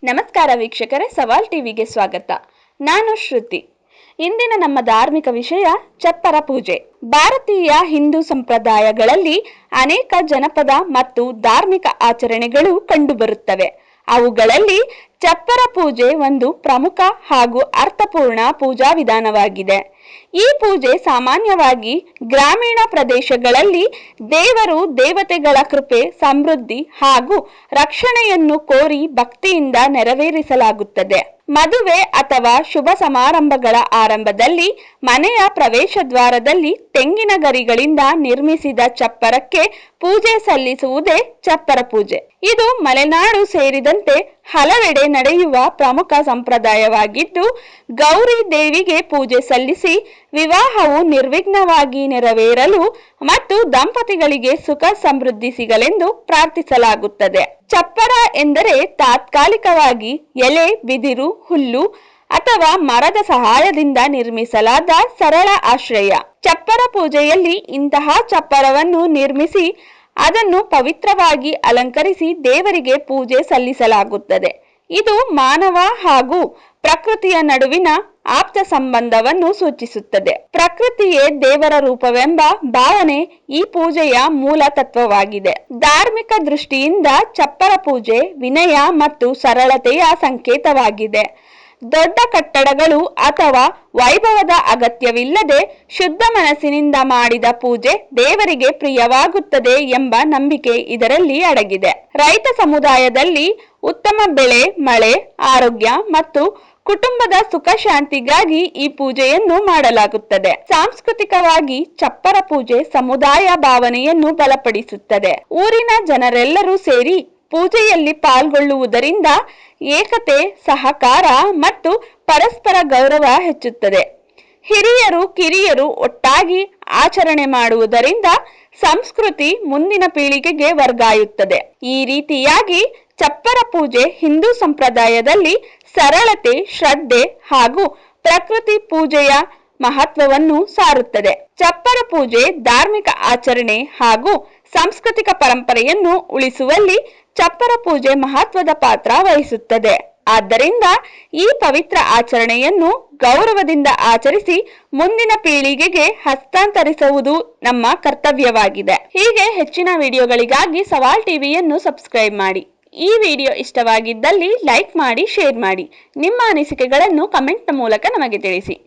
ನಮಸ್ಕಾರ ವೀಕ್ಷಕರೇ, ಸವಾಲ್ ಟಿವಿಗೆ ಸ್ವಾಗತ. ನಾನು ಶ್ರುತಿ. ಇಂದಿನ ನಮ್ಮ ಧಾರ್ಮಿಕ ವಿಷಯ ಚಪ್ಪರ ಪೂಜೆ. ಭಾರತೀಯ ಹಿಂದೂ ಸಂಪ್ರದಾಯಗಳಲ್ಲಿ ಅನೇಕ ಜನಪದ ಮತ್ತು ಧಾರ್ಮಿಕ ಆಚರಣೆಗಳು ಕಂಡುಬರುತ್ತವೆ. ಅವುಗಳಲ್ಲಿ ಚಪ್ಪರ ಪೂಜೆ ಒಂದು ಪ್ರಮುಖ ಹಾಗೂ ಅರ್ಥಪೂರ್ಣ ಪೂಜಾ ವಿಧಾನವಾಗಿದೆ. ಈ ಪೂಜೆ ಸಾಮಾನ್ಯವಾಗಿ ಗ್ರಾಮೀಣ ಪ್ರದೇಶಗಳಲ್ಲಿ ದೇವರು ದೇವತೆಗಳ ಕೃಪೆ, ಸಮೃದ್ಧಿ ಹಾಗೂ ರಕ್ಷಣೆಯನ್ನು ಕೋರಿ ಭಕ್ತಿಯಿಂದ ನೆರವೇರಿಸಲಾಗುತ್ತದೆ. ಮದುವೆ ಅಥವಾ ಶುಭ ಸಮಾರಂಭಗಳ ಆರಂಭದಲ್ಲಿ ಮನೆಯ ಪ್ರವೇಶ ದ್ವಾರದಲ್ಲಿ ತೆಂಗಿನ ಗರಿಗಳಿಂದ ನಿರ್ಮಿಸಿದ ಚಪ್ಪರಕ್ಕೆ ಪೂಜೆ ಸಲ್ಲಿಸುವುದೇ ಚಪ್ಪರ ಪೂಜೆ. ಇದು ಮಲೆನಾಡು ಸೇರಿದಂತೆ ಹಲವೆಡೆ ನಡೆಯುವ ಪ್ರಮುಖ ಸಂಪ್ರದಾಯವಾಗಿದ್ದು, ಗೌರಿ ದೇವಿಗೆ ಪೂಜೆ ಸಲ್ಲಿಸಿ ವಿವಾಹವು ನಿರ್ವಿಘ್ನವಾಗಿ ನೆರವೇರಲು ಮತ್ತು ದಂಪತಿಗಳಿಗೆ ಸುಖ ಸಮೃದ್ಧಿ ಸಿಗಲೆಂದು ಪ್ರಾರ್ಥಿಸಲಾಗುತ್ತದೆ. ಚಪ್ಪರ ಎಂದರೆ ತಾತ್ಕಾಲಿಕವಾಗಿ ಎಲೆ, ಬಿದಿರು, ಹುಲ್ಲು ಅಥವಾ ಮರದ ಸಹಾಯದಿಂದ ನಿರ್ಮಿಸಲಾದ ಸರಳ ಆಶ್ರಯ. ಚಪ್ಪರ ಪೂಜೆಯಲ್ಲಿ ಇಂತಹ ಚಪ್ಪರವನ್ನು ನಿರ್ಮಿಸಿ ಅದನ್ನು ಪವಿತ್ರವಾಗಿ ಅಲಂಕರಿಸಿ ದೇವರಿಗೆ ಪೂಜೆ ಸಲ್ಲಿಸಲಾಗುತ್ತದೆ. ಇದು ಮಾನವ ಹಾಗೂ ಪ್ರಕೃತಿಯ ನಡುವಿನ ಆಪ್ತ ಸಂಬಂಧವನ್ನು ಸೂಚಿಸುತ್ತದೆ. ಪ್ರಕೃತಿಯೇ ದೇವರ ರೂಪವೆಂಬ ಭಾವನೆ ಈ ಪೂಜೆಯ ಮೂಲ ತತ್ವವಾಗಿದೆ. ಧಾರ್ಮಿಕ ದೃಷ್ಟಿಯಿಂದ ಚಪ್ಪರ ಪೂಜೆ ವಿನಯ ಮತ್ತು ಸರಳತೆಯ ಸಂಕೇತವಾಗಿದೆ. ದೊಡ್ಡ ಕಟ್ಟಡಗಳು ಅಥವಾ ವೈಭವದ ಅಗತ್ಯವಿಲ್ಲದೆ ಶುದ್ಧ ಮನಸ್ಸಿನಿಂದ ಮಾಡಿದ ಪೂಜೆ ದೇವರಿಗೆ ಪ್ರಿಯವಾಗುತ್ತದೆ ಎಂಬ ನಂಬಿಕೆ ಇದರಲ್ಲಿ ಅಡಗಿದೆ. ರೈತ ಸಮುದಾಯದಲ್ಲಿ ಉತ್ತಮ ಬೆಳೆ, ಮಳೆ, ಆರೋಗ್ಯ ಮತ್ತು ಕುಟುಂಬದ ಸುಖ ಶಾಂತಿಗಾಗಿ ಈ ಪೂಜೆಯನ್ನು ಮಾಡಲಾಗುತ್ತದೆ. ಸಾಂಸ್ಕೃತಿಕವಾಗಿ ಚಪ್ಪರ ಪೂಜೆ ಸಮುದಾಯ ಭಾವನೆಯನ್ನು ಬಲಪಡಿಸುತ್ತದೆ. ಊರಿನ ಜನರೆಲ್ಲರೂ ಸೇರಿ ಪೂಜೆಯಲ್ಲಿ ಪಾಲ್ಗೊಳ್ಳುವುದರಿಂದ ಏಕತೆ, ಸಹಕಾರ ಮತ್ತು ಪರಸ್ಪರ ಗೌರವ ಹೆಚ್ಚುತ್ತದೆ. ಹಿರಿಯರು ಕಿರಿಯರು ಒಟ್ಟಾಗಿ ಆಚರಣೆ ಮಾಡುವುದರಿಂದ ಸಂಸ್ಕೃತಿ ಮುಂದಿನ ಪೀಳಿಗೆಗೆ ವರ್ಗಾಯುತ್ತದೆ. ಈ ರೀತಿಯಾಗಿ ಚಪ್ಪರ ಪೂಜೆ ಹಿಂದೂ ಸಂಪ್ರದಾಯದಲ್ಲಿ ಸರಳತೆ, ಶ್ರದ್ಧೆ ಹಾಗೂ ಪ್ರಕೃತಿ ಪೂಜೆಯ ಮಹತ್ವವನ್ನು ಸಾರುತ್ತದೆ. ಚಪ್ಪರ ಪೂಜೆ ಧಾರ್ಮಿಕ ಆಚರಣೆ ಹಾಗೂ ಸಾಂಸ್ಕೃತಿಕ ಪರಂಪರೆಯನ್ನು ಉಳಿಸುವಲ್ಲಿ ಚಪ್ಪರ ಪೂಜೆ ಮಹತ್ವದ ಪಾತ್ರ ವಹಿಸುತ್ತದೆ. ಆದ್ದರಿಂದ ಈ ಪವಿತ್ರ ಆಚರಣೆಯನ್ನು ಗೌರವದಿಂದ ಆಚರಿಸಿ ಮುಂದಿನ ಪೀಳಿಗೆಗೆ ಹಸ್ತಾಂತರಿಸುವುದು ನಮ್ಮ ಕರ್ತವ್ಯವಾಗಿದೆ. ಹೀಗೆ ಹೆಚ್ಚಿನ ವಿಡಿಯೋಗಳಿಗಾಗಿ ಸವಾಲ್ ಟಿವಿಯನ್ನು ಸಬ್ಸ್ಕ್ರೈಬ್ ಮಾಡಿ. ಈ ವಿಡಿಯೋ ಇಷ್ಟವಾಗಿದ್ದಲ್ಲಿ ಲೈಕ್ ಮಾಡಿ, ಶೇರ್ ಮಾಡಿ. ನಿಮ್ಮ ಅನಿಸಿಕೆಗಳನ್ನು ಕಮೆಂಟ್ ಮೂಲಕ ನಮಗೆ ತಿಳಿಸಿ.